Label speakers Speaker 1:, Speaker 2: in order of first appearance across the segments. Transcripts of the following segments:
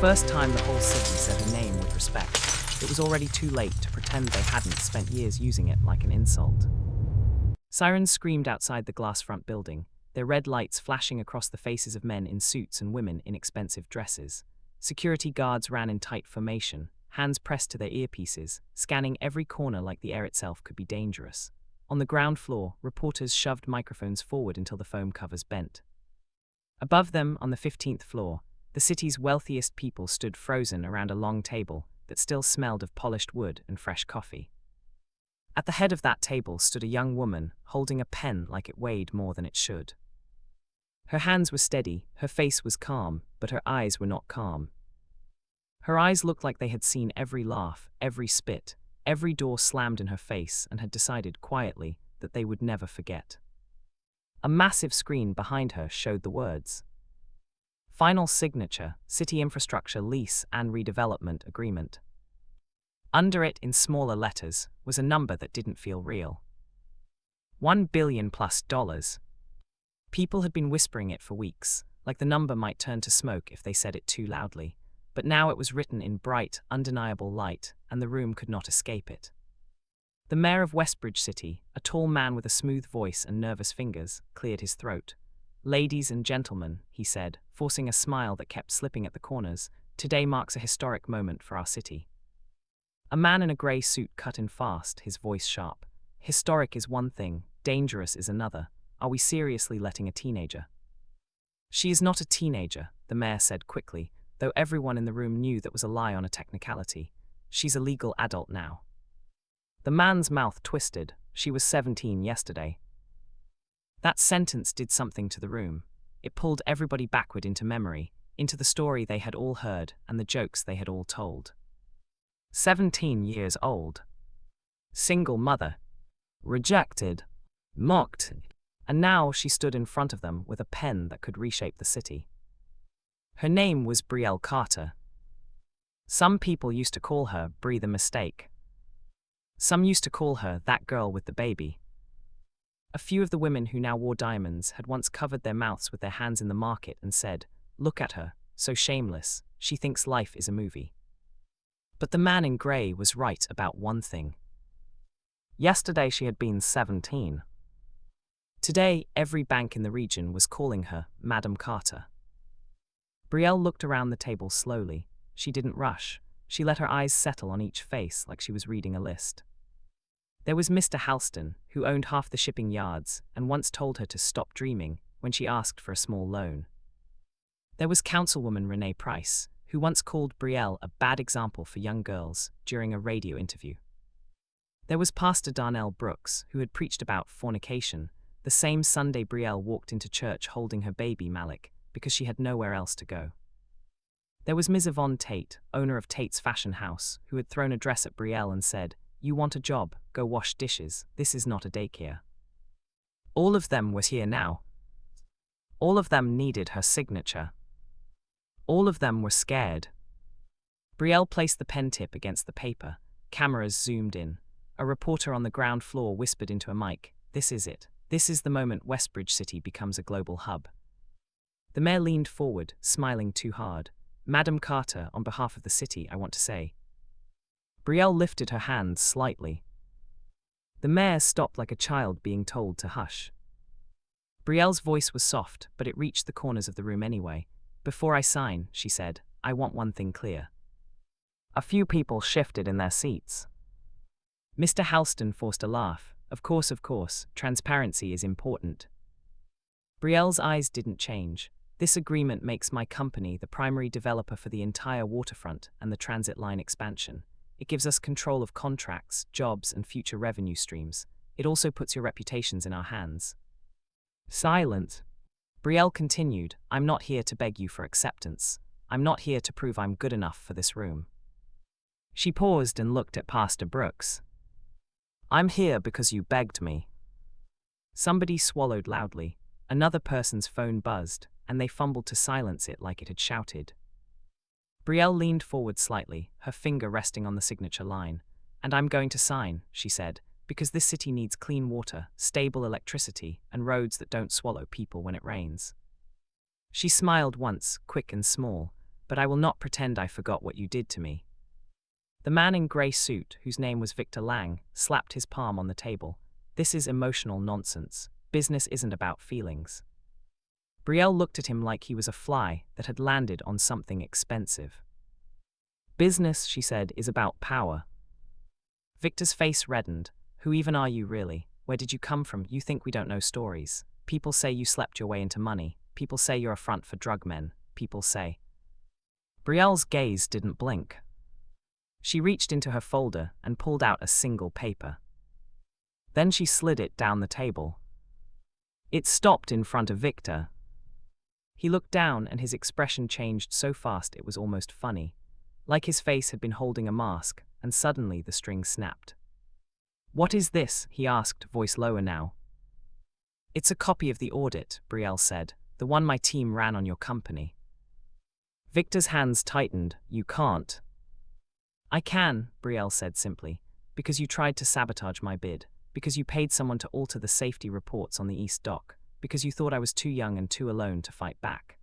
Speaker 1: first time the whole city said her name with respect, it was already too late to pretend they hadn't spent years using it like an insult. Sirens screamed outside the glass-front building, their red lights flashing across the faces of men in suits and women in expensive dresses. Security guards ran in tight formation, hands pressed to their earpieces, scanning every corner like the air itself could be dangerous. On the ground floor, reporters shoved microphones forward until the foam covers bent. Above them, on the 15th floor, the city's wealthiest people stood frozen around a long table that still smelled of polished wood and fresh coffee. At the head of that table stood a young woman, holding a pen like it weighed more than it should. Her hands were steady, her face was calm, but her eyes were not calm. Her eyes looked like they had seen every laugh, every spit, every door slammed in her face, and had decided quietly that they would never forget. A massive screen behind her showed the words: Final Signature, City Infrastructure Lease and Redevelopment Agreement. Under it, in smaller letters, was a number that didn't feel real. $1 billion+. People had been whispering it for weeks, like the number might turn to smoke if they said it too loudly, but now it was written in bright, undeniable light, and the room could not escape it. The mayor of Westbridge City, a tall man with a smooth voice and nervous fingers, cleared his throat. "Ladies and gentlemen," he said, forcing a smile that kept slipping at the corners, "today marks a historic moment for our city." A man in a grey suit cut in fast, his voice sharp. "Historic is one thing, dangerous is another. Are we seriously letting a teenager?" "She is not a teenager," the mayor said quickly, though everyone in the room knew that was a lie on a technicality. "She's a legal adult now." The man's mouth twisted. "She was 17 yesterday." That sentence did something to the room. It pulled everybody backward into memory, into the story they had all heard and the jokes they had all told. 17 years old. Single mother. Rejected. Mocked. And now she stood in front of them with a pen that could reshape the city. Her name was Brielle Carter. Some people used to call her Brie the Mistake. Some used to call her that girl with the baby. A few of the women who now wore diamonds had once covered their mouths with their hands in the market and said, "Look at her, so shameless, she thinks life is a movie." But the man in grey was right about one thing. Yesterday she had been 17. Today, every bank in the region was calling her Madam Carter. Brielle looked around the table slowly. She didn't rush. She let her eyes settle on each face like she was reading a list. There was Mr. Halston, who owned half the shipping yards and once told her to stop dreaming when she asked for a small loan. There was Councilwoman Renee Price, who once called Brielle a bad example for young girls during a radio interview. There was Pastor Darnell Brooks, who had preached about fornication the same Sunday Brielle walked into church holding her baby Malik because she had nowhere else to go. There was Ms. Yvonne Tate, owner of Tate's Fashion House, who had thrown a dress at Brielle and said, "You want a job, go wash dishes, this is not a daycare." All of them were here now. All of them needed her signature. All of them were scared. Brielle placed the pen tip against the paper. Cameras zoomed in. A reporter on the ground floor whispered into a mic, "This is it. This is the moment Westbridge City becomes a global hub." The mayor leaned forward, smiling too hard. "Madam Carter, on behalf of the city, I want to say." Brielle lifted her hands slightly. The mayor stopped like a child being told to hush. Brielle's voice was soft, but it reached the corners of the room anyway. "Before I sign," she said, "I want one thing clear." A few people shifted in their seats. Mr. Halston forced a laugh. Of course, transparency is important." Brielle's eyes didn't change. "This agreement makes my company the primary developer for the entire waterfront and the transit line expansion. It gives us control of contracts, jobs, and future revenue streams. It also puts your reputations in our hands." Silent. Brielle continued, "I'm not here to beg you for acceptance. I'm not here to prove I'm good enough for this room." She paused and looked at Pastor Brooks. "I'm here because you begged me." Somebody swallowed loudly. Another person's phone buzzed, and they fumbled to silence it like it had shouted. Brielle leaned forward slightly, her finger resting on the signature line. "And I'm going to sign," she said, "because this city needs clean water, stable electricity, and roads that don't swallow people when it rains." She smiled once, quick and small. but I will not pretend I forgot what you did to me. The man in grey suit, whose name was Victor Lang, slapped his palm on the table. This is emotional nonsense. Business isn't about feelings. Brielle looked at him like he was a fly that had landed on something expensive. Business, she said, is about power. Victor's face reddened. Who even are you, really? Where did you come from? You think we don't know stories. People say you slept your way into money. People say you're a front for drug men. People say. Brielle's gaze didn't blink. She reached into her folder and pulled out a single paper. Then she slid it down the table. It stopped in front of Victor. He looked down and his expression changed so fast it was almost funny, like his face had been holding a mask, and suddenly the string snapped. What is this? He asked, voice lower now. It's a copy of the audit, Brielle said, the one my team ran on your company. Victor's hands tightened. You can't. I can, Brielle said simply, because you tried to sabotage my bid, because you paid someone to alter the safety reports on the East Dock, because you thought I was too young and too alone to fight back.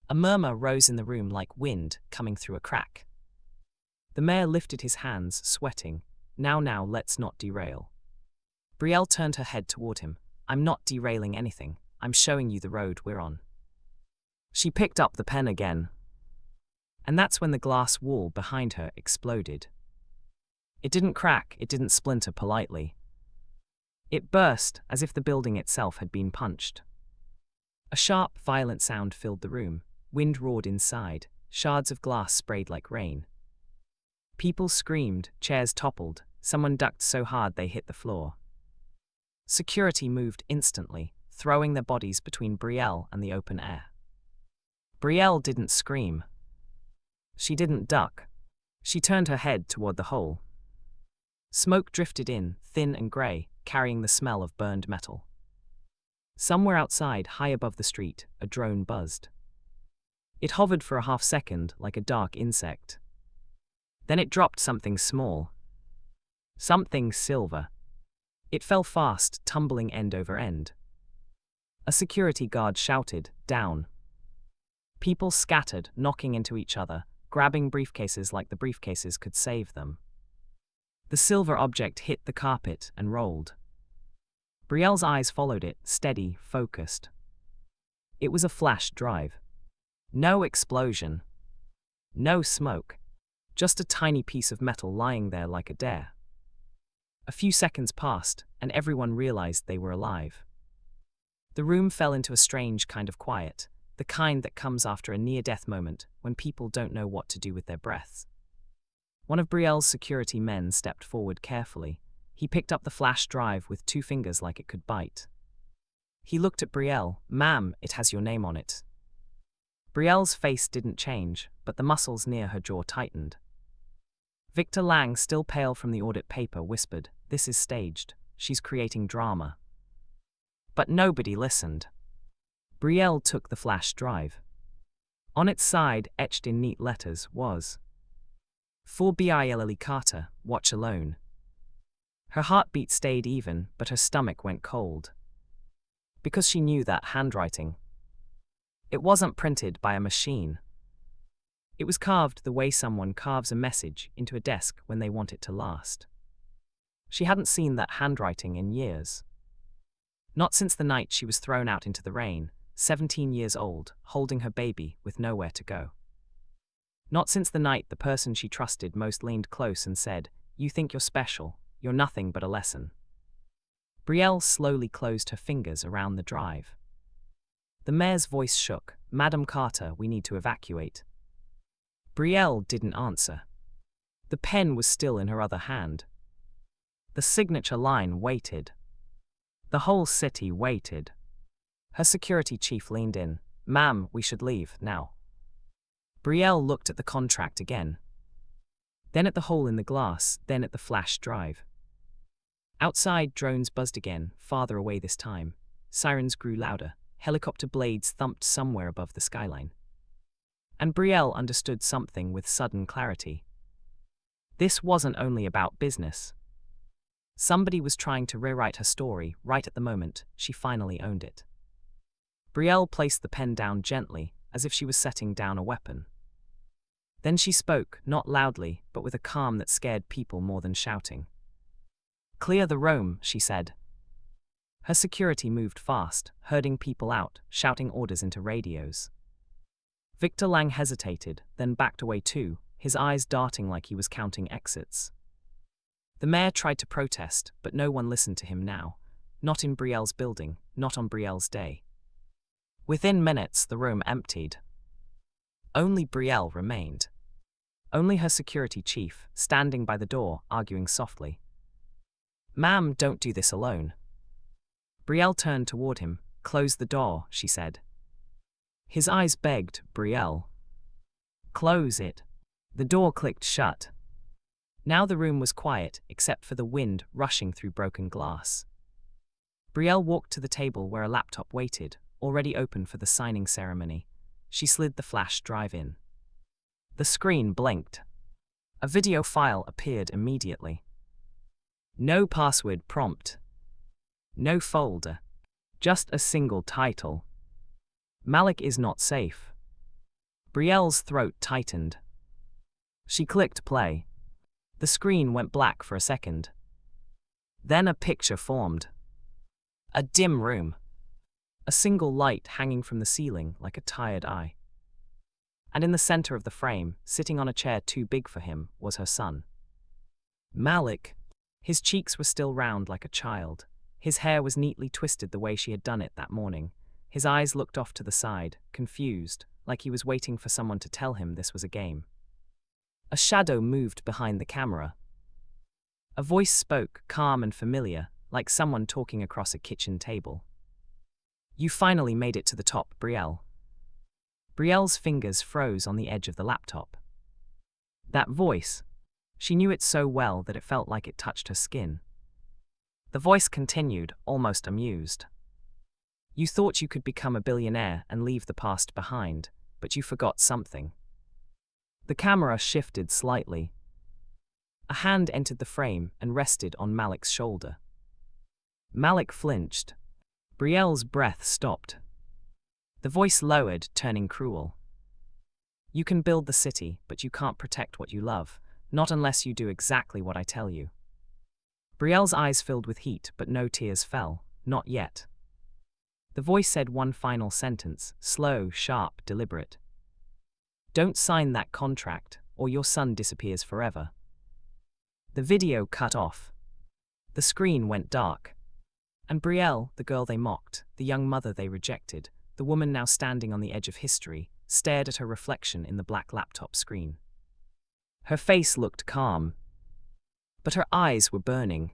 Speaker 1: A murmur rose in the room like wind coming through a crack. The mayor lifted his hands, sweating. Now, let's not derail. Brielle turned her head toward him. I'm not derailing anything. I'm showing you the road we're on. She picked up the pen again. And that's when the glass wall behind her exploded. It didn't crack, it didn't splinter politely. It burst, as if the building itself had been punched. A sharp, violent sound filled the room. Wind roared inside. Shards of glass sprayed like rain. People screamed, chairs toppled, someone ducked so hard they hit the floor. Security moved instantly, throwing their bodies between Brielle and the open air. Brielle didn't scream. She didn't duck. She turned her head toward the hole. Smoke drifted in, thin and grey, carrying the smell of burned metal. Somewhere outside, high above the street, a drone buzzed. It hovered for a half second like a dark insect. Then it dropped something small. Something silver. It fell fast, tumbling end over end. A security guard shouted, "Down." People scattered, knocking into each other, grabbing briefcases like the briefcases could save them. The silver object hit the carpet and rolled. Brielle's eyes followed it, steady, focused. It was a flash drive. No explosion. No smoke. Just a tiny piece of metal lying there like a dare. A few seconds passed, and everyone realized they were alive. The room fell into a strange kind of quiet, the kind that comes after a near-death moment when people don't know what to do with their breaths. One of Brielle's security men stepped forward carefully. He picked up the flash drive with 2 fingers like it could bite. He looked at Brielle. "Ma'am, it has your name on it." Brielle's face didn't change, but the muscles near her jaw tightened. Victor Lang, still pale from the audit paper, whispered, "This is staged. She's creating drama." But nobody listened. Brielle took the flash drive. On its side, etched in neat letters, was "For Bill Carter, watch alone." Her heartbeat stayed even, but her stomach went cold. Because she knew that handwriting. It wasn't printed by a machine. It was carved the way someone carves a message into a desk when they want it to last. She hadn't seen that handwriting in years. Not since the night she was thrown out into the rain, 17 years old, holding her baby with nowhere to go. Not since the night the person she trusted most leaned close and said, "You think you're special, you're nothing but a lesson." Brielle slowly closed her fingers around the drive. The mayor's voice shook. "Madam Carter, we need to evacuate." Brielle didn't answer. The pen was still in her other hand. The signature line waited. The whole city waited. Her security chief leaned in. "Ma'am, we should leave, now." Brielle looked at the contract again. Then at the hole in the glass, then at the flash drive. Outside, drones buzzed again, farther away this time. Sirens grew louder. Helicopter blades thumped somewhere above the skyline. And Brielle understood something with sudden clarity. This wasn't only about business. Somebody was trying to rewrite her story right at the moment she finally owned it. Brielle placed the pen down gently, as if she was setting down a weapon. Then she spoke, not loudly, but with a calm that scared people more than shouting. "Clear the room," she said. Her security moved fast, herding people out, shouting orders into radios. Victor Lang hesitated, then backed away too, his eyes darting like he was counting exits. The mayor tried to protest, but no one listened to him now. Not in Brielle's building, not on Brielle's day. Within minutes, the room emptied. Only Brielle remained. Only her security chief, standing by the door, arguing softly. "Ma'am, don't do this alone." Brielle turned toward him. "Close the door," she said. His eyes begged, "Brielle, close it." The door clicked shut. Now the room was quiet, except for the wind rushing through broken glass. Brielle walked to the table where a laptop waited, already open for the signing ceremony. She slid the flash drive in. The screen blinked. A video file appeared immediately. No password prompt. No folder. Just a single title. "Malik is not safe." Brielle's throat tightened. She clicked play. The screen went black for a second. Then a picture formed. A dim room. A single light hanging from the ceiling like a tired eye. And in the center of the frame, sitting on a chair too big for him, was her son. Malik. His cheeks were still round like a child. His hair was neatly twisted the way she had done it that morning. His eyes looked off to the side, confused, like he was waiting for someone to tell him this was a game. A shadow moved behind the camera. A voice spoke, calm and familiar, like someone talking across a kitchen table. "You finally made it to the top, Brielle." Brielle's fingers froze on the edge of the laptop. That voice. She knew it so well that it felt like it touched her skin. The voice continued, almost amused. "You thought you could become a billionaire and leave the past behind, but you forgot something." The camera shifted slightly. A hand entered the frame and rested on Malik's shoulder. Malik flinched. Brielle's breath stopped. The voice lowered, turning cruel. "You can build the city, but you can't protect what you love, not unless you do exactly what I tell you." Brielle's eyes filled with heat, but no tears fell, not yet. The voice said one final sentence, slow, sharp, deliberate. "Don't sign that contract, or your son disappears forever." The video cut off. The screen went dark. And Brielle, the girl they mocked, the young mother they rejected, the woman now standing on the edge of history, stared at her reflection in the black laptop screen. Her face looked calm, but her eyes were burning.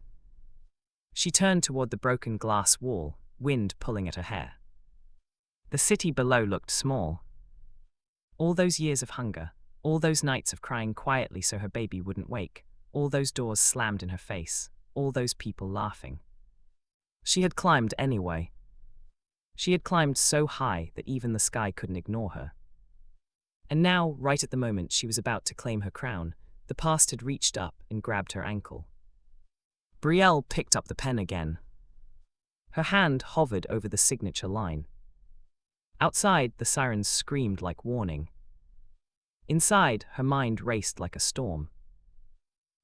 Speaker 1: She turned toward the broken glass wall, wind pulling at her hair. The city below looked small. All those years of hunger, all those nights of crying quietly so her baby wouldn't wake, all those doors slammed in her face, all those people laughing. She had climbed anyway. She had climbed so high that even the sky couldn't ignore her. And now, right at the moment she was about to claim her crown, the past had reached up and grabbed her ankle. Brielle picked up the pen again. Her hand hovered over the signature line. Outside, the sirens screamed like warning. Inside, her mind raced like a storm.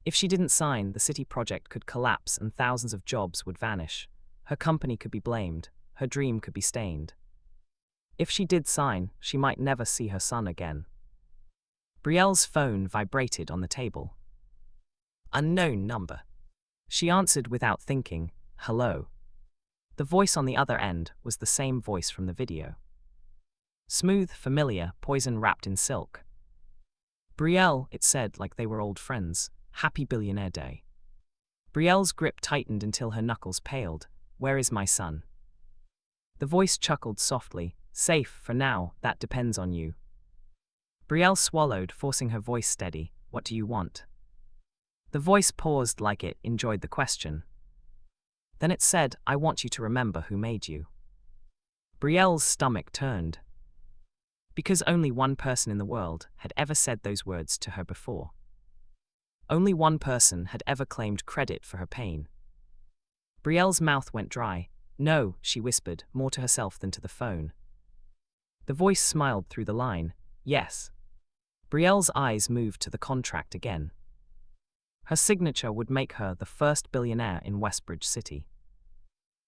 Speaker 1: If she didn't sign, the city project could collapse and thousands of jobs would vanish. Her company could be blamed, her dream could be stained. If she did sign, she might never see her son again. Brielle's phone vibrated on the table. Unknown number. She answered without thinking, "Hello." The voice on the other end was the same voice from the video. Smooth, familiar, poison wrapped in silk. "Brielle," it said like they were old friends. "Happy Billionaire Day." Brielle's grip tightened until her knuckles paled. "Where is my son?" The voice chuckled softly. "Safe, for now, that depends on you." Brielle swallowed, forcing her voice steady. "What do you want?" The voice paused like it enjoyed the question. Then it said, "I want you to remember who made you." Brielle's stomach turned. Because only one person in the world had ever said those words to her before. Only one person had ever claimed credit for her pain. Brielle's mouth went dry. "No," she whispered, more to herself than to the phone. The voice smiled through the line. "Yes. Brielle's eyes moved to the contract again. Her signature would make her the first billionaire in Westbridge City.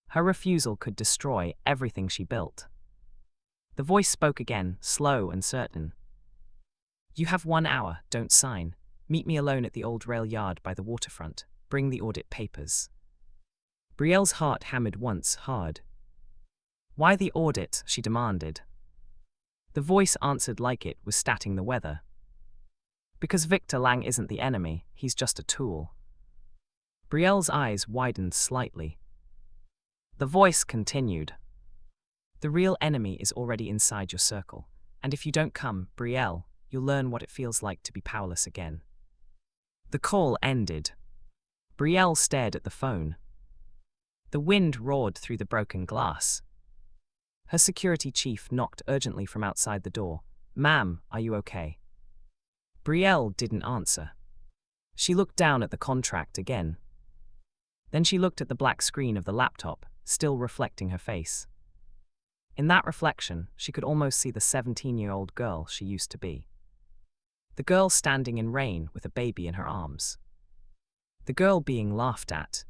Speaker 1: Her refusal could destroy everything she built. The voice spoke again, slow and certain. "You have 1 hour, don't sign. Meet me alone at the old rail yard by the waterfront. Bring the audit papers." Brielle's heart hammered once, hard. "Why the audit?" she demanded. The voice answered like it was statting the weather. "Because Victor Lang isn't the enemy, he's just a tool." Brielle's eyes widened slightly. The voice continued. "The real enemy is already inside your circle, and if you don't come, Brielle, you'll learn what it feels like to be powerless again." The call ended. Brielle stared at the phone. The wind roared through the broken glass. Her security chief knocked urgently from outside the door. "Ma'am, are you okay?" Brielle didn't answer. She looked down at the contract again. Then she looked at the black screen of the laptop, still reflecting her face. In that reflection, she could almost see the 17-year-old girl she used to be. The girl standing in rain with a baby in her arms. The girl being laughed at.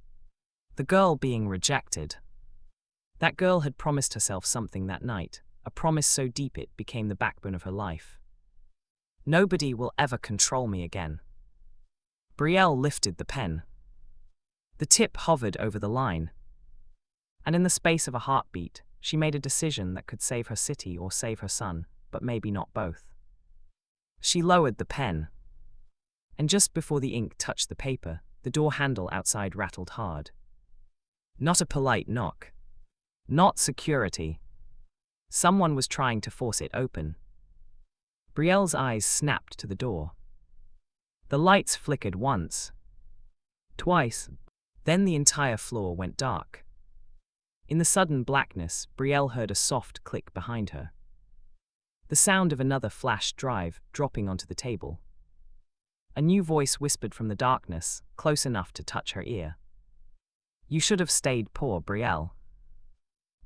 Speaker 1: The girl being rejected. That girl had promised herself something that night, a promise so deep it became the backbone of her life. "Nobody will ever control me again." Brielle lifted the pen. The tip hovered over the line. And in the space of a heartbeat, she made a decision that could save her city or save her son, but maybe not both. She lowered the pen. And just before the ink touched the paper, the door handle outside rattled hard. Not a polite knock. Not security. Someone was trying to force it open. Brielle's eyes snapped to the door. The lights flickered once. Twice. Then the entire floor went dark. In the sudden blackness, Brielle heard a soft click behind her. The sound of another flash drive dropping onto the table. A new voice whispered from the darkness, close enough to touch her ear. "You should have stayed, poor Brielle."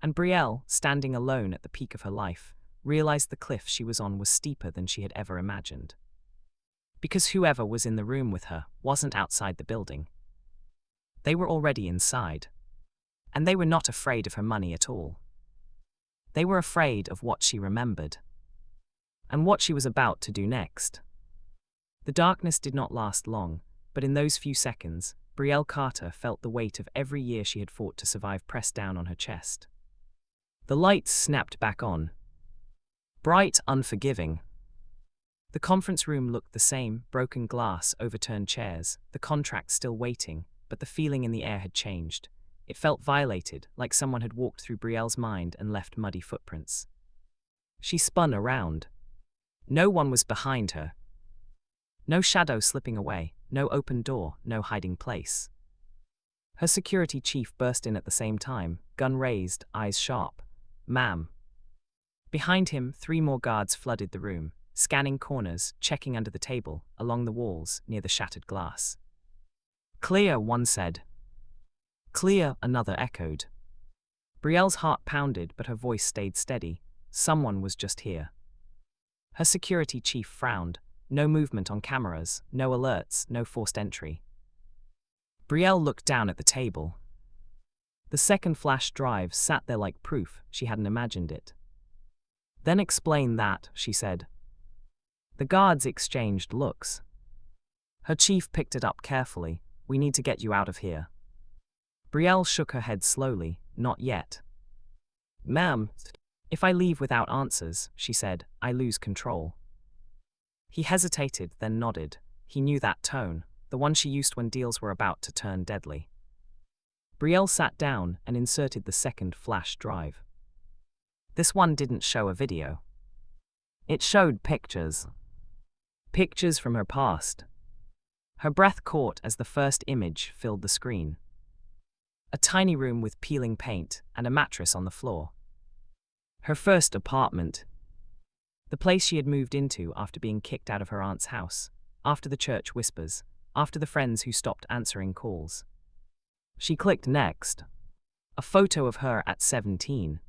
Speaker 1: And Brielle, standing alone at the peak of her life, realized the cliff she was on was steeper than she had ever imagined. Because whoever was in the room with her wasn't outside the building. They were already inside. And they were not afraid of her money at all. They were afraid of what she remembered. And what she was about to do next. The darkness did not last long, but in those few seconds, Brielle Carter felt the weight of every year she had fought to survive pressed down on her chest. The lights snapped back on. Bright, unforgiving. The conference room looked the same, broken glass, overturned chairs, the contract still waiting, but the feeling in the air had changed. It felt violated, like someone had walked through Brielle's mind and left muddy footprints. She spun around. No one was behind her. No shadow slipping away, no open door, no hiding place. Her security chief burst in at the same time, gun raised, eyes sharp. "Ma'am." Behind him, 3 more guards flooded the room, scanning corners, checking under the table, along the walls, near the shattered glass. "Clear," one said. "Clear," another echoed. Brielle's heart pounded, but her voice stayed steady. Someone was just here. Her security chief frowned. No movement on cameras, no alerts, no forced entry. Brielle looked down at the table. The second flash drive sat there like proof she hadn't imagined it. "Then explain that," she said. The guards exchanged looks. Her chief picked it up carefully. "We need to get you out of here." Brielle shook her head slowly. "Not yet." "Ma'am, if I leave without answers," she said, "I lose control." He hesitated, then nodded. He knew that tone, the one she used when deals were about to turn deadly. Brielle sat down and inserted the second flash drive. This one didn't show a video. It showed pictures. Pictures from her past. Her breath caught as the first image filled the screen. A tiny room with peeling paint and a mattress on the floor. Her first apartment. The place she had moved into after being kicked out of her aunt's house, after the church whispers, after the friends who stopped answering calls. She clicked next. A photo of her at 17.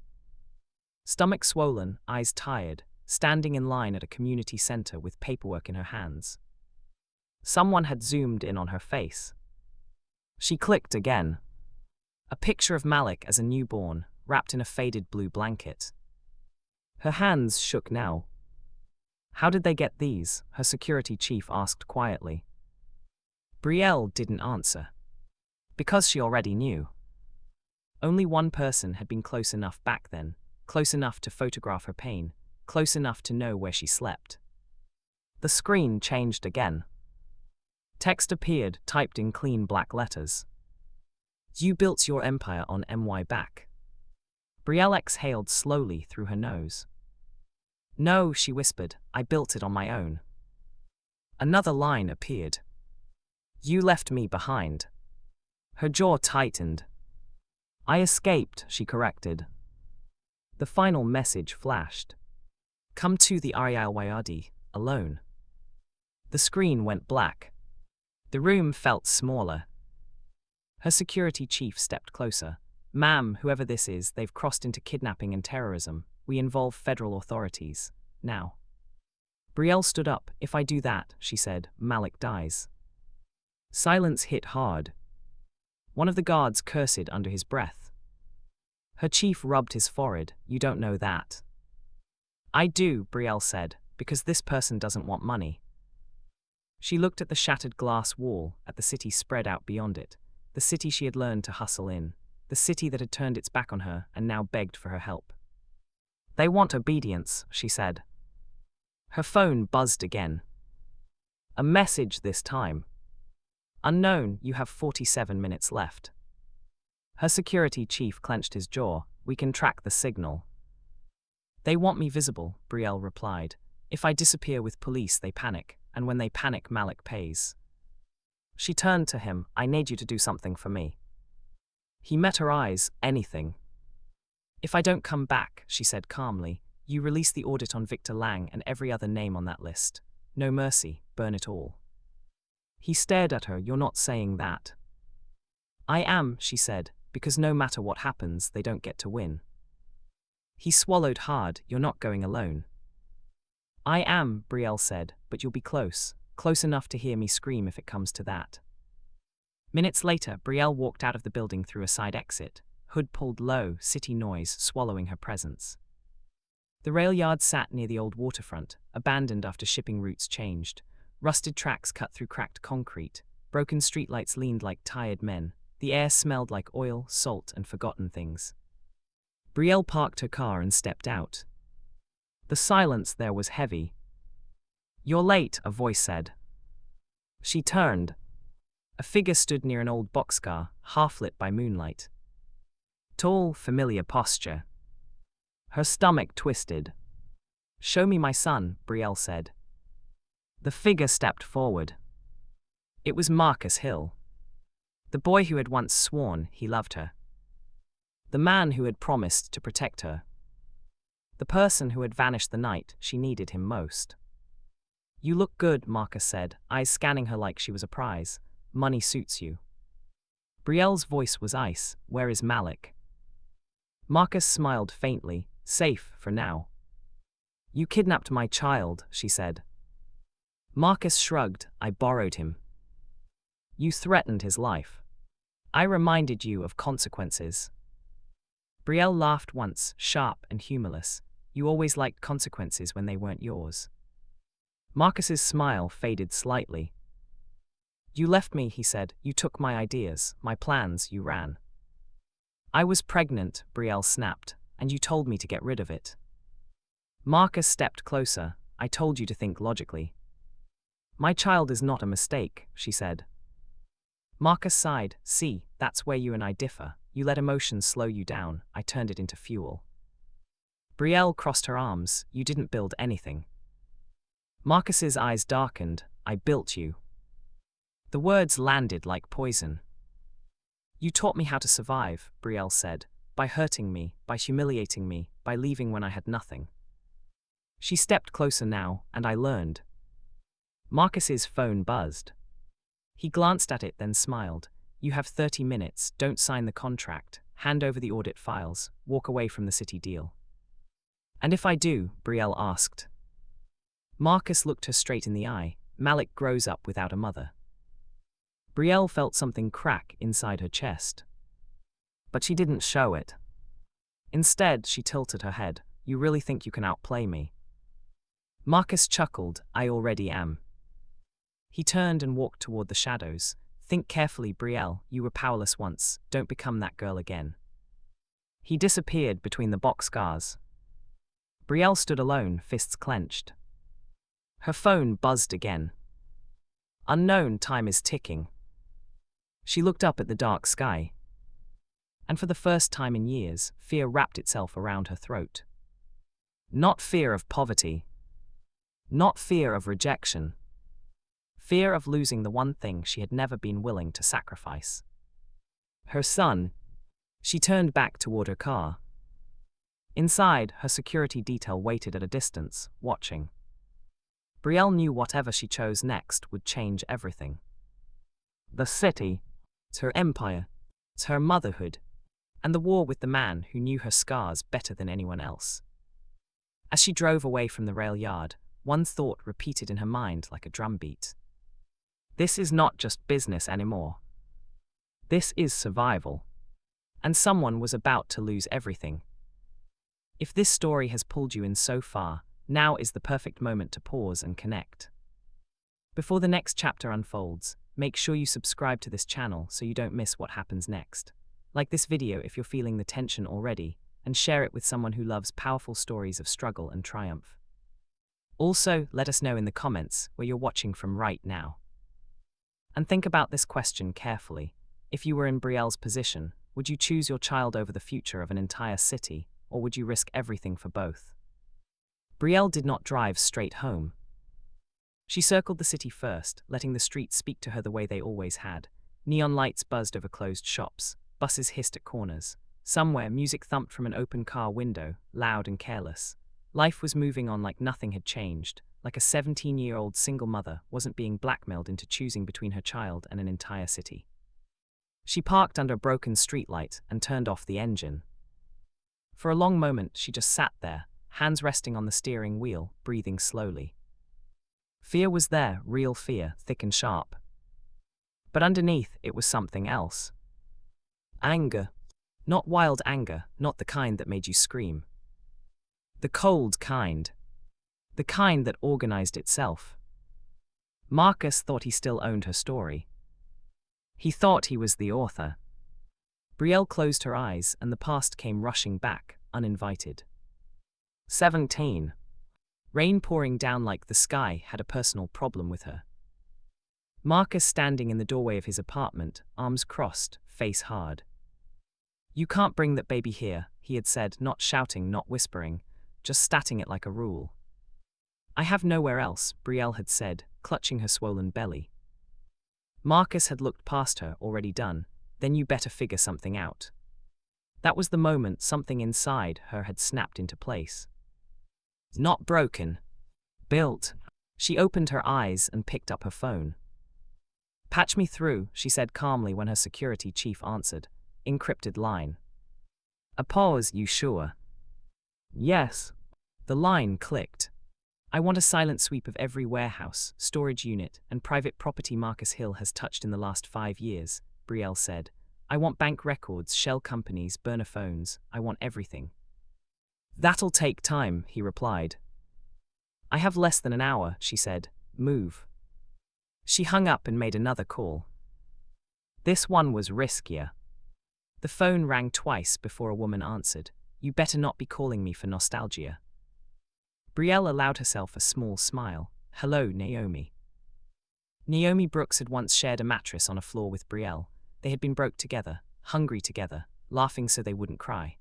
Speaker 1: Stomach swollen, eyes tired, standing in line at a community center with paperwork in her hands. Someone had zoomed in on her face. She clicked again. A picture of Malik as a newborn, wrapped in a faded blue blanket. Her hands shook now. How did they get these? Her security chief asked quietly. Brielle didn't answer. Because she already knew. Only one person had been close enough back then, close enough to photograph her pain, close enough to know where she slept. The screen changed again. Text appeared, typed in clean black letters. You built your empire on my back. Brielle exhaled slowly through her nose. No, she whispered, I built it on my own. Another line appeared. You left me behind. Her jaw tightened. I escaped, she corrected. The final message flashed. Come to the Ariel Wayadi, alone. The screen went black. The room felt smaller. Her security chief stepped closer. Ma'am, whoever this is, they've crossed into kidnapping and terrorism. We involve federal authorities. Now. Brielle stood up. If I do that, she said, Malik dies. Silence hit hard. One of the guards cursed under his breath. Her chief rubbed his forehead. You don't know that. I do, Brielle said, because this person doesn't want money. She looked at the shattered glass wall, at the city spread out beyond it, the city she had learned to hustle in, the city that had turned its back on her and now begged for her help. They want obedience, she said. Her phone buzzed again. A message this time. Unknown, you have 47 minutes left. Her security chief clenched his jaw. We can track the signal. They want me visible, Brielle replied. If I disappear with police, they panic, and when they panic, Malik pays. She turned to him. I need you to do something for me. He met her eyes. Anything. If I don't come back, she said calmly, you release the audit on Victor Lang and every other name on that list. No mercy, burn it all. He stared at her. You're not saying that. I am, she said, because no matter what happens, they don't get to win. He swallowed hard. You're not going alone. I am, Brielle said, but you'll be close enough to hear me scream if it comes to that. Minutes later, Brielle walked out of the building through a side exit, hood pulled low, city noise swallowing her presence. The rail yard sat near the old waterfront, abandoned after shipping routes changed. Rusted tracks cut through cracked concrete, broken streetlights leaned like tired men, the air smelled like oil, salt, and forgotten things. Brielle parked her car and stepped out. The silence there was heavy. You're late, a voice said. She turned. A figure stood near an old boxcar, half-lit by moonlight. Tall, familiar posture. Her stomach twisted. Show me my son, Brielle said. The figure stepped forward. It was Marcus Hill. The boy who had once sworn he loved her. The man who had promised to protect her. The person who had vanished the night she needed him most. You look good, Marcus said, eyes scanning her like she was a prize. Money suits you. Brielle's voice was ice. Where is Malik? Marcus smiled faintly. Safe for now. You kidnapped my child, she said. Marcus shrugged. I borrowed him. You threatened his life. I reminded you of consequences. Brielle laughed once, sharp and humorless. You always liked consequences when they weren't yours. Marcus's smile faded slightly. You left me, he said. You took my ideas, my plans, you ran. I was pregnant, Brielle snapped, and you told me to get rid of it. Marcus stepped closer. I told you to think logically. My child is not a mistake, she said. Marcus sighed. See, that's where you and I differ. You let emotions slow you down. I turned it into fuel. Brielle crossed her arms. You didn't build anything. Marcus's eyes darkened. I built you. The words landed like poison. You taught me how to survive, Brielle said, by hurting me, by humiliating me, by leaving when I had nothing. She stepped closer now, and I learned. Marcus's phone buzzed. He glanced at it, then smiled. You have 30 minutes, don't sign the contract, hand over the audit files, walk away from the city deal. And if I do? Brielle asked. Marcus looked her straight in the eye. Malik grows up without a mother. Brielle felt something crack inside her chest. But she didn't show it. Instead, she tilted her head. You really think you can outplay me? Marcus chuckled. I already am. He turned and walked toward the shadows. Think carefully, Brielle. You were powerless once. Don't become that girl again. He disappeared between the boxcars. Brielle stood alone, fists clenched. Her phone buzzed again. Unknown, time is ticking. She looked up at the dark sky. And for the first time in years, fear wrapped itself around her throat. Not fear of poverty. Not fear of rejection. Fear of losing the one thing she had never been willing to sacrifice. Her son. She turned back toward her car. Inside, her security detail waited at a distance, watching. Brielle knew whatever she chose next would change everything. The city, her empire, her motherhood, and the war with the man who knew her scars better than anyone else. As she drove away from the rail yard, one thought repeated in her mind like a drumbeat. This is not just business anymore. This is survival. And someone was about to lose everything. If this story has pulled you in so far, now is the perfect moment to pause and connect. Before the next chapter unfolds, make sure you subscribe to this channel so you don't miss what happens next. Like this video if you're feeling the tension already, and share it with someone who loves powerful stories of struggle and triumph. Also, let us know in the comments where you're watching from right now. And think about this question carefully. If you were in Brielle's position, would you choose your child over the future of an entire city, or would you risk everything for both? Brielle did not drive straight home. She circled the city first, letting the streets speak to her the way they always had. Neon lights buzzed over closed shops, buses hissed at corners. Somewhere, music thumped from an open car window, loud and careless. Life was moving on like nothing had changed, like a 17-year-old single mother wasn't being blackmailed into choosing between her child and an entire city. She parked under a broken streetlight and turned off the engine. For a long moment, she just sat there, hands resting on the steering wheel, breathing slowly. Fear was there, real fear, thick and sharp. But underneath, it was something else. Anger. Not wild anger, not the kind that made you scream. The cold kind. The kind that organized itself. Marcus thought he still owned her story. He thought he was the author. Brielle closed her eyes and the past came rushing back, uninvited. 17. Rain pouring down like the sky had a personal problem with her. Marcus standing in the doorway of his apartment, arms crossed, face hard. You can't bring that baby here, he had said, not shouting, not whispering, just statting it like a rule. I have nowhere else, Brielle had said, clutching her swollen belly. Marcus had looked past her, already done. Then you better figure something out. That was the moment something inside her had snapped into place. Not broken. Built. She opened her eyes and picked up her phone. Patch me through, she said calmly when her security chief answered. Encrypted line. A pause, you sure? Yes. The line clicked. I want a silent sweep of every warehouse, storage unit, and private property Marcus Hill has touched in the last 5 years, Brielle said. I want bank records, shell companies, burner phones. I want everything. That'll take time, he replied. I have less than an hour, she said. Move. She hung up and made another call. This one was riskier. The phone rang twice before a woman answered. You better not be calling me for nostalgia. Brielle allowed herself a small smile. Hello, Naomi. Naomi Brooks had once shared a mattress on a floor with Brielle. They had been broke together, hungry together, laughing so they wouldn't cry.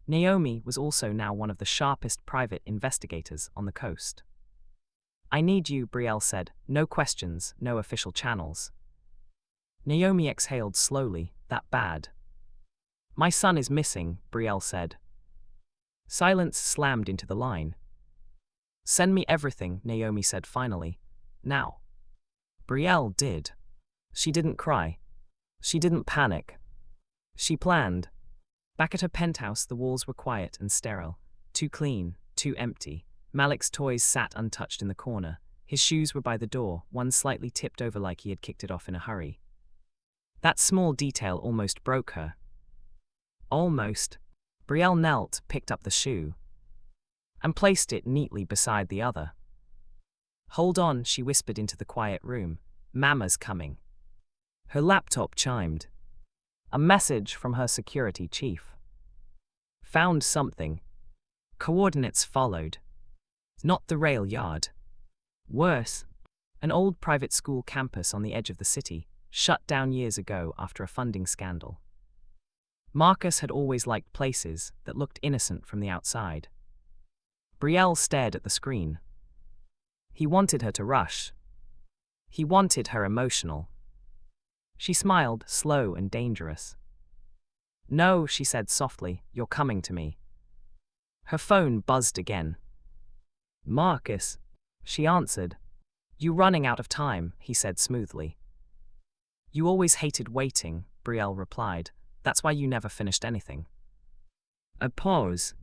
Speaker 1: Naomi was also now one of the sharpest private investigators on the coast. I need you, Brielle said. No questions, no official channels. Naomi exhaled slowly. That bad. My son is missing, Brielle said. Silence slammed into the line. Send me everything, Naomi said finally. Now. Brielle did. She didn't cry. She didn't panic. She planned. Back at her penthouse, the walls were quiet and sterile. Too clean, too empty. Malik's toys sat untouched in the corner. His shoes were by the door, one slightly tipped over like he had kicked it off in a hurry. That small detail almost broke her. Almost. Brielle knelt, picked up the shoe, and placed it neatly beside the other. "Hold on," she whispered into the quiet room. "Mama's coming." Her laptop chimed. A message from her security chief. Found something. Coordinates followed. Not the rail yard. Worse, an old private school campus on the edge of the city, shut down years ago after a funding scandal. Marcus had always liked places that looked innocent from the outside. Brielle stared at the screen. He wanted her to rush. He wanted her emotional. She smiled, slow and dangerous. "No," she said softly, "you're coming to me." Her phone buzzed again. "Marcus," she answered. "You running out of time," he said smoothly. "You always hated waiting," Brielle replied. "That's why you never finished anything." A pause.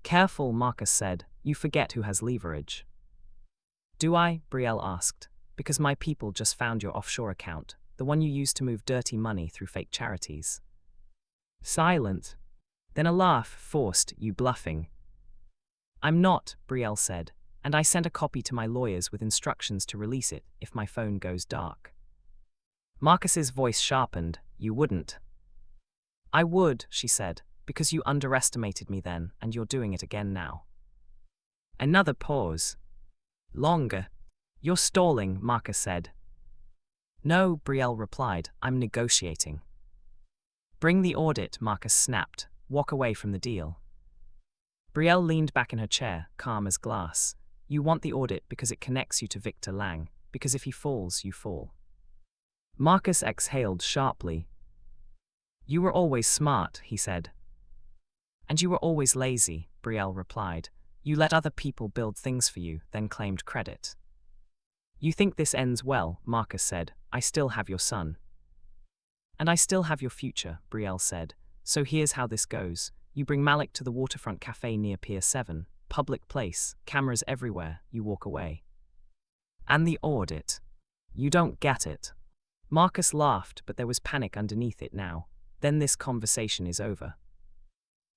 Speaker 1: "Careful," Marcus said. "You forget who has leverage." "Do I?" Brielle asked. "Because my people just found your offshore account, the one you used to move dirty money through fake charities." Silent. Then a laugh forced, "You bluffing." "I'm not," Brielle said, "and I sent a copy to my lawyers with instructions to release it if my phone goes dark." Marcus's voice sharpened. "You wouldn't." "I would," she said, "because you underestimated me then, and you're doing it again now." Another pause. Longer. "You're stalling," Marcus said. "No," Brielle replied, "I'm negotiating." "Bring the audit," Marcus snapped. "Walk away from the deal." Brielle leaned back in her chair, calm as glass. "You want the audit because it connects you to Victor Lang, because if he falls, you fall." Marcus exhaled sharply. "You were always smart," he said. "And you were always lazy," Brielle replied. "You let other people build things for you, then claimed credit." "You think this ends well," Marcus said. "I still have your son." "And I still have your future," Brielle said. "So here's how this goes. You bring Malik to the waterfront cafe near Pier 7, public place, cameras everywhere, you walk away." "And the audit." "You don't get it." Marcus laughed, but there was panic underneath it now. "Then this conversation is over."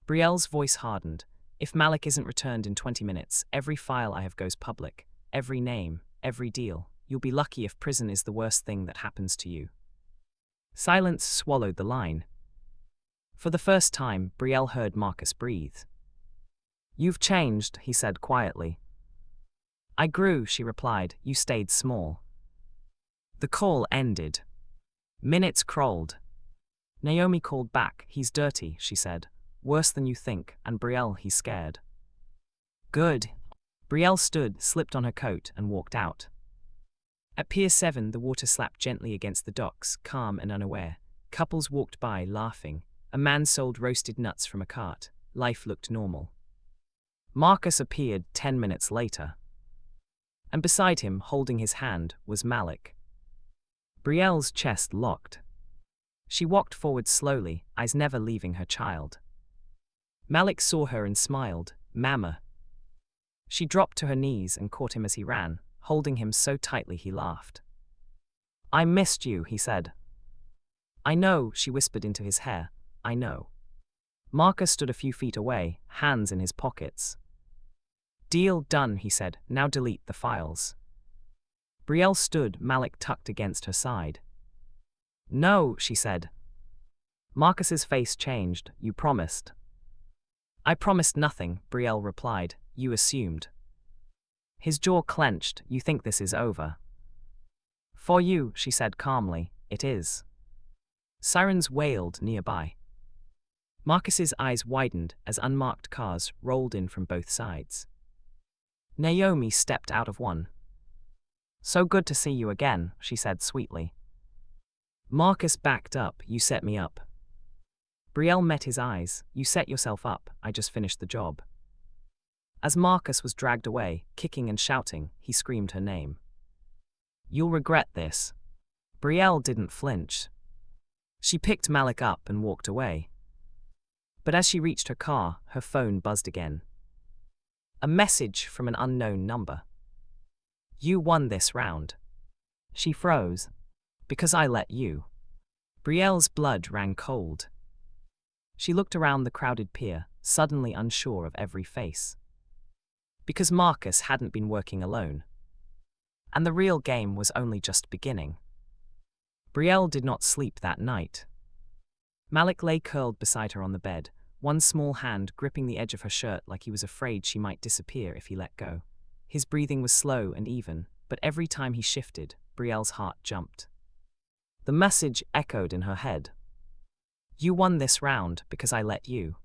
Speaker 1: Brielle's voice hardened. "If Malik isn't returned in 20 minutes, every file I have goes public. Every name, every deal. You'll be lucky if prison is the worst thing that happens to you." Silence swallowed the line. For the first time, Brielle heard Marcus breathe. "You've changed," he said quietly. "I grew," she replied. "You stayed small." The call ended. Minutes crawled. Naomi called back. "He's dirty," she said. "Worse than you think, and Brielle, he's scared." "Good." Brielle stood, slipped on her coat, and walked out. At Pier 7, the water slapped gently against the docks, calm and unaware. Couples walked by, laughing. A man sold roasted nuts from a cart. Life looked normal. Marcus appeared 10 minutes later. And beside him, holding his hand, was Malik. Brielle's chest locked. She walked forward slowly, eyes never leaving her child. Malik saw her and smiled. "Mama." She dropped to her knees and caught him as he ran, holding him so tightly he laughed. "I missed you," he said. "I know," she whispered into his hair. "I know." Marcus stood a few feet away, hands in his pockets. "Deal done," he said. "Now delete the files." Brielle stood, Malik tucked against her side. "No," she said. Marcus's face changed. "You promised." "I promised nothing," Brielle replied. "You assumed." His jaw clenched. "You think this is over?" "For you," she said calmly, "it is." Sirens wailed nearby. Marcus's eyes widened as unmarked cars rolled in from both sides. Naomi stepped out of one. "So good to see you again," she said sweetly. Marcus backed up. "You set me up." Brielle met his eyes. "You set yourself up, I just finished the job." As Marcus was dragged away, kicking and shouting, he screamed her name. "You'll regret this." Brielle didn't flinch. She picked Malik up and walked away. But as she reached her car, her phone buzzed again. A message from an unknown number. You won this round. She froze. Because I let you. Brielle's blood ran cold. She looked around the crowded pier, suddenly unsure of every face. Because Marcus hadn't been working alone. And the real game was only just beginning. Brielle did not sleep that night. Malik lay curled beside her on the bed, one small hand gripping the edge of her shirt like he was afraid she might disappear if he let go. His breathing was slow and even, but every time he shifted, Brielle's heart jumped. The message echoed in her head. You won this round because I let you.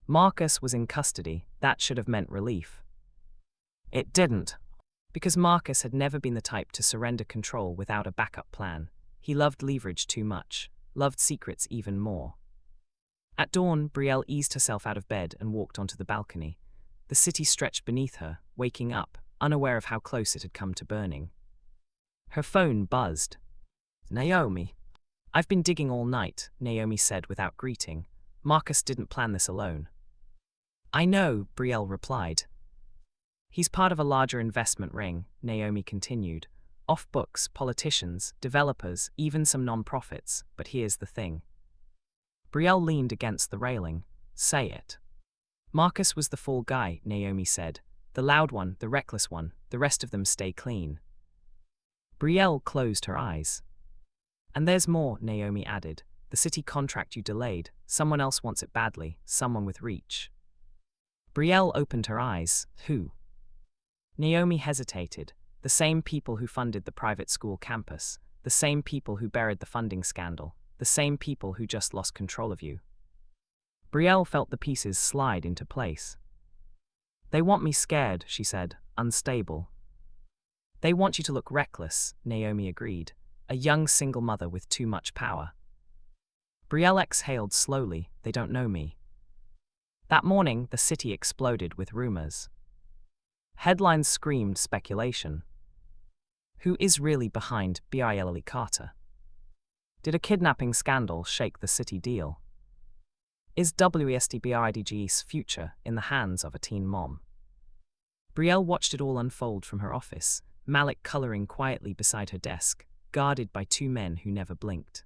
Speaker 1: Marcus was in custody. That should have meant relief. It didn't. Because Marcus had never been the type to surrender control without a backup plan. He loved leverage too much, loved secrets even more. At dawn, Brielle eased herself out of bed and walked onto the balcony. The city stretched beneath her, waking up, unaware of how close it had come to burning. Her phone buzzed. Naomi. I've been digging all night, Naomi said without greeting. Marcus didn't plan this alone. I know, Brielle replied. He's part of a larger investment ring, Naomi continued. Off-books, politicians, developers, even some non-profits, but here's the thing. Brielle leaned against the railing. Say it. Marcus was the fall guy, Naomi said. The loud one, the reckless one, the rest of them stay clean. Brielle closed her eyes. And there's more, Naomi added. The city contract you delayed, someone else wants it badly, someone with reach. Brielle opened her eyes. Who? Naomi hesitated. The same people who funded the private school campus, the same people who buried the funding scandal, the same people who just lost control of you. Brielle felt the pieces slide into place. They want me scared, she said, unstable. They want you to look reckless, Naomi agreed, a young single mother with too much power. Brielle exhaled slowly. They don't know me. That morning, the city exploded with rumors. Headlines screamed speculation. Who is really behind Billionaire Carter? Did a kidnapping scandal shake the city deal? Is WSTBIDG's future in the hands of a teen mom? Brielle watched it all unfold from her office, Malik coloring quietly beside her desk, guarded by two men who never blinked.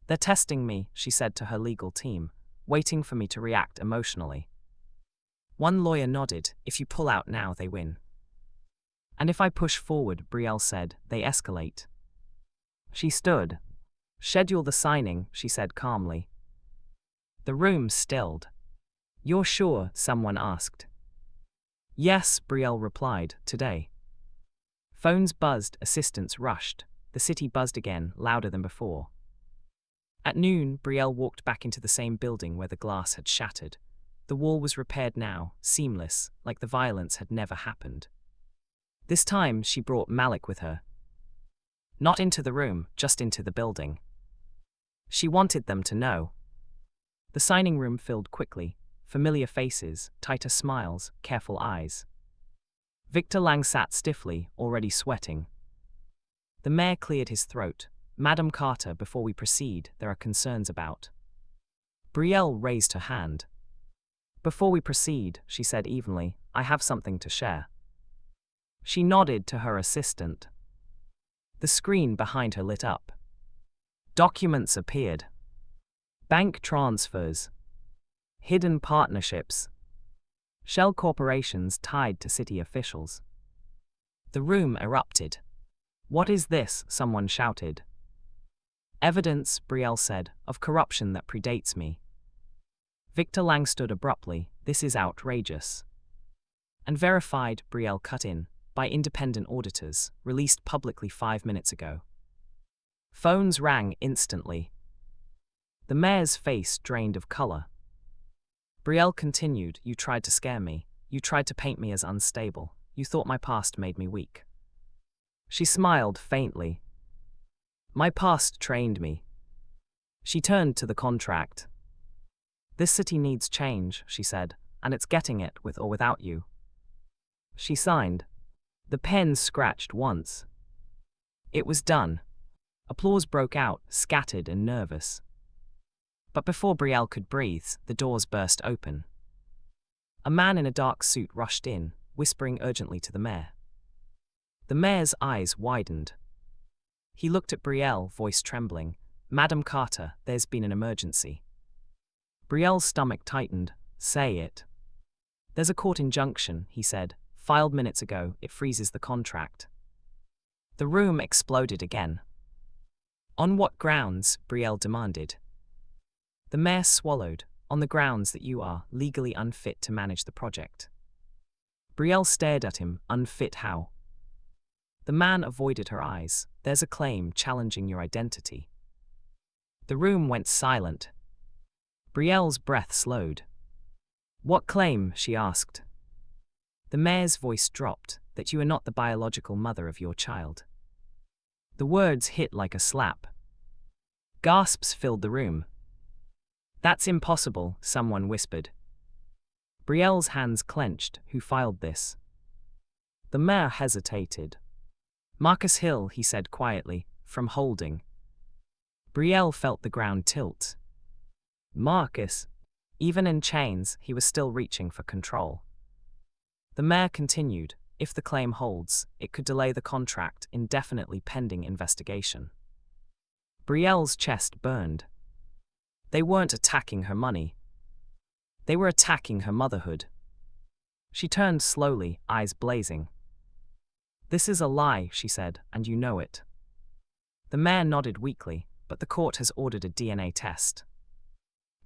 Speaker 1: They're testing me, she said to her legal team, waiting for me to react emotionally. One lawyer nodded. If you pull out now, they win. And if I push forward, Brielle said, they escalate. She stood. Schedule the signing, she said calmly. The room stilled. You're sure? Someone asked. Yes, Brielle replied, today. Phones buzzed, assistants rushed. The city buzzed again, louder than before. At noon, Brielle walked back into the same building where the glass had shattered. The wall was repaired now, seamless, like the violence had never happened. This time, she brought Malik with her. Not into the room, just into the building. She wanted them to know. The signing room filled quickly, familiar faces, tighter smiles, careful eyes. Victor Lang sat stiffly, already sweating. The mayor cleared his throat. Madam Carter, before we proceed, there are concerns about. Brielle raised her hand. Before we proceed, she said evenly, I have something to share. She nodded to her assistant. The screen behind her lit up. Documents appeared. Bank transfers. Hidden partnerships. Shell corporations tied to city officials. The room erupted. What is this? Someone shouted. Evidence, Brielle said, of corruption that predates me. Victor Lang stood abruptly. This is outrageous. And verified, Brielle cut in, by independent auditors, released publicly 5 minutes ago. Phones rang instantly. The mayor's face drained of color. Brielle continued, you tried to scare me. You tried to paint me as unstable. You thought my past made me weak. She smiled faintly. My past trained me. She turned to the contract. This city needs change, she said, and it's getting it with or without you. She signed. The pen scratched once. It was done. Applause broke out, scattered and nervous. But before Brielle could breathe, the doors burst open. A man in a dark suit rushed in, whispering urgently to the mayor. The mayor's eyes widened. He looked at Brielle, voice trembling. "Madam Carter, there's been an emergency." Brielle's stomach tightened. "Say it." "There's a court injunction," he said, "filed minutes ago. It freezes the contract." The room exploded again. "On what grounds?" Brielle demanded. The mayor swallowed. "On the grounds that you are legally unfit to manage the project." Brielle stared at him. "Unfit how?" The man avoided her eyes. "There's a claim challenging your identity." The room went silent. Brielle's breath slowed. "What claim?" she asked. The mayor's voice dropped. "That you are not the biological mother of your child." The words hit like a slap. Gasps filled the room. "That's impossible," someone whispered. Brielle's hands clenched. "Who filed this?" The mayor hesitated. "Marcus Hill," he said quietly, "from holding." Brielle felt the ground tilt. Marcus. Even in chains, he was still reaching for control. The mayor continued. "If the claim holds, it could delay the contract indefinitely pending investigation." Brielle's chest burned. They weren't attacking her money. They were attacking her motherhood. She turned slowly, eyes blazing. "This is a lie," she said, "and you know it." The mayor nodded weakly, "But the court has ordered a DNA test."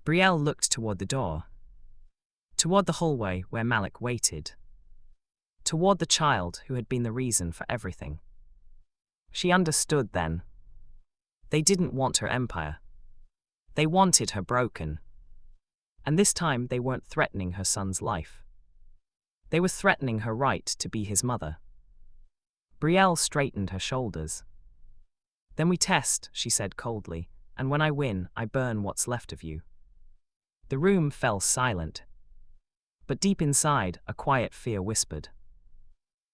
Speaker 1: Brielle looked toward the door. Toward the hallway where Malik waited. Toward the child who had been the reason for everything. She understood then. They didn't want her empire. They wanted her broken. And this time they weren't threatening her son's life. They were threatening her right to be his mother. Brielle straightened her shoulders. "Then we test," she said coldly, "and when I win, I burn what's left of you." The room fell silent. But deep inside, a quiet fear whispered.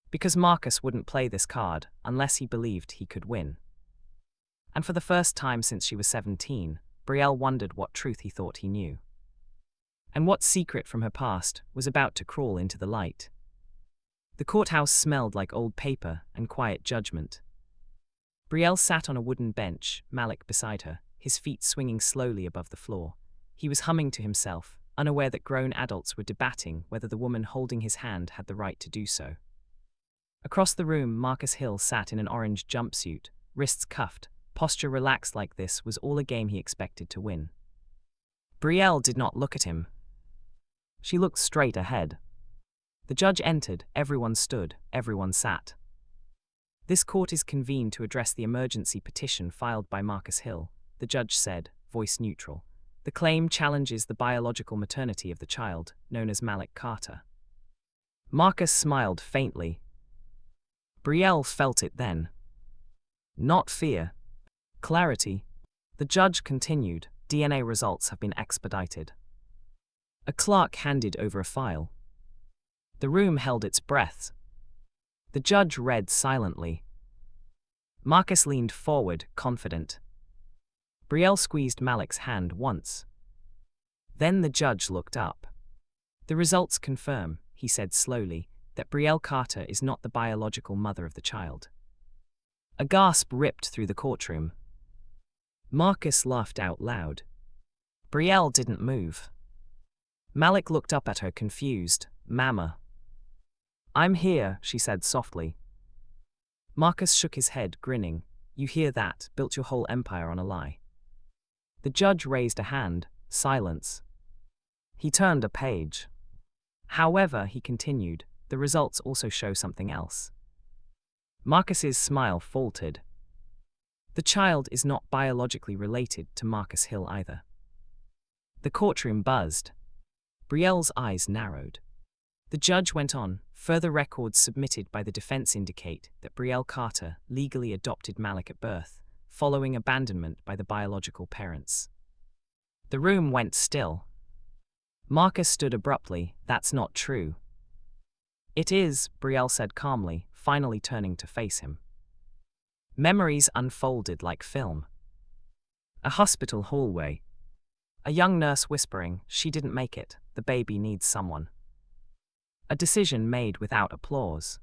Speaker 1: Because Marcus wouldn't play this card unless he believed he could win. And for the first time since she was 17, Brielle wondered what truth he thought he knew. And what secret from her past was about to crawl into the light. The courthouse smelled like old paper and quiet judgment. Brielle sat on a wooden bench, Malik beside her, his feet swinging slowly above the floor. He was humming to himself, unaware that grown adults were debating whether the woman holding his hand had the right to do so. Across the room, Marcus Hill sat in an orange jumpsuit, wrists cuffed, posture relaxed. Like this was all a game he expected to win. Brielle did not look at him. She looked straight ahead. The judge entered, everyone stood, everyone sat. "This court is convened to address the emergency petition filed by Marcus Hill," the judge said, voice neutral. "The claim challenges the biological maternity of the child, known as Malik Carter." Marcus smiled faintly. Brielle felt it then. Not fear. Clarity. The judge continued. "DNA results have been expedited." A clerk handed over a file. The room held its breath. The judge read silently. Marcus leaned forward, confident. Brielle squeezed Malik's hand once. Then the judge looked up. "The results confirm," he said slowly, "that Brielle Carter is not the biological mother of the child." A gasp ripped through the courtroom. Marcus laughed out loud. Brielle didn't move. Malik looked up at her, confused. "Mama." "I'm here," she said softly. Marcus shook his head, grinning. "You hear that? Built your whole empire on a lie." The judge raised a hand. Silence. He turned a page. "However," he continued, "the results also show something else." Marcus's smile faltered. "The child is not biologically related to Marcus Hill either." The courtroom buzzed. Brielle's eyes narrowed. The judge went on. "Further records submitted by the defense indicate that Brielle Carter legally adopted Malik at birth, following abandonment by the biological parents." The room went still. Marcus stood abruptly. "That's not true." "It is," Brielle said calmly, finally turning to face him. Memories unfolded like film. A hospital hallway. A young nurse whispering, "She didn't make it. The baby needs someone." A decision made without applause.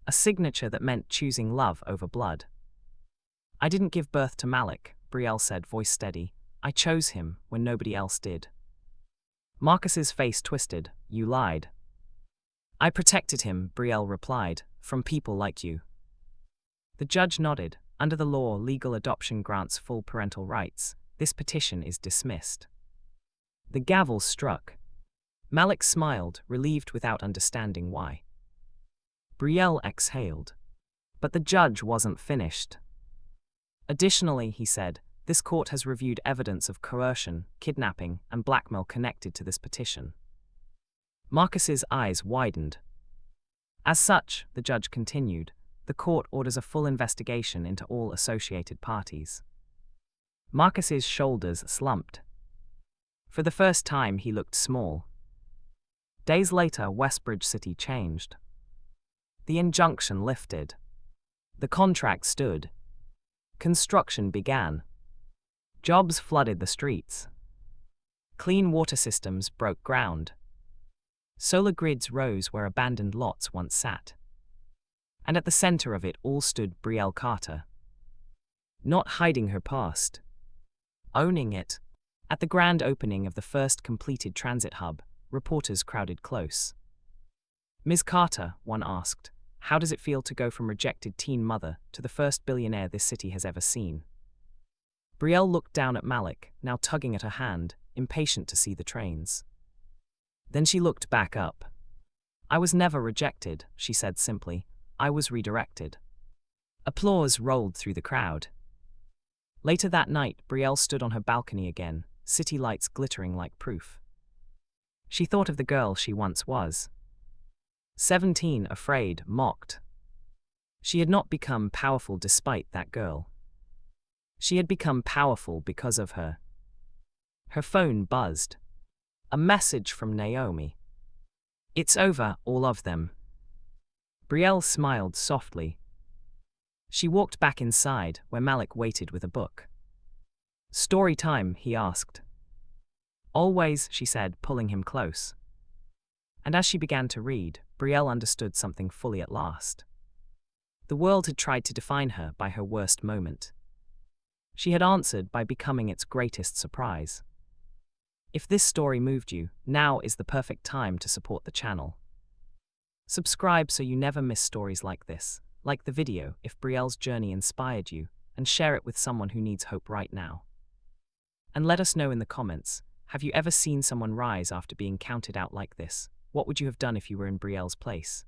Speaker 1: A signature that meant choosing love over blood. I didn't give birth to Malik, Brielle said, voice steady. I chose him when nobody else did. Marcus's face twisted. You lied. I protected him, Brielle replied, from people like you. The judge nodded. Under the law, legal adoption grants full parental rights. This petition is dismissed. The gavel struck. Malik smiled, relieved without understanding why. Brielle exhaled. But the judge wasn't finished. Additionally, he said, this court has reviewed evidence of coercion, kidnapping, and blackmail connected to this petition. Marcus's eyes widened. As such, the judge continued, the court orders a full investigation into all associated parties. Marcus's shoulders slumped. For the first time, he looked small. Days later, Westbridge City changed. The injunction lifted. The contract stood. Construction began. Jobs flooded the streets. Clean water systems broke ground. Solar grids rose where abandoned lots once sat. And at the center of it all stood Brielle Carter. Not hiding her past. Owning it. At the grand opening of the first completed transit hub, reporters crowded close. Ms. Carter, one asked, how does it feel to go from rejected teen mother to the first billionaire this city has ever seen? Brielle looked down at Malik, now tugging at her hand, impatient to see the trains. Then she looked back up. I was never rejected, she said simply. I was redirected. Applause rolled through the crowd. Later that night, Brielle stood on her balcony again, city lights glittering like proof. She thought of the girl she once was. 17, afraid, mocked. She had not become powerful despite that girl. She had become powerful because of her. Her phone buzzed. A message from Naomi. It's over, all of them. Brielle smiled softly. She walked back inside, where Malik waited with a book. Story time, he asked. Always, she said, pulling him close. And as she began to read, Brielle understood something fully at last. The world had tried to define her by her worst moment. She had answered by becoming its greatest surprise. If this story moved you, now is the perfect time to support the channel. Subscribe so you never miss stories like this. Like the video if Brielle's journey inspired you, and share it with someone who needs hope right now. And let us know in the comments, have you ever seen someone rise after being counted out like this? What would you have done if you were in Brielle's place?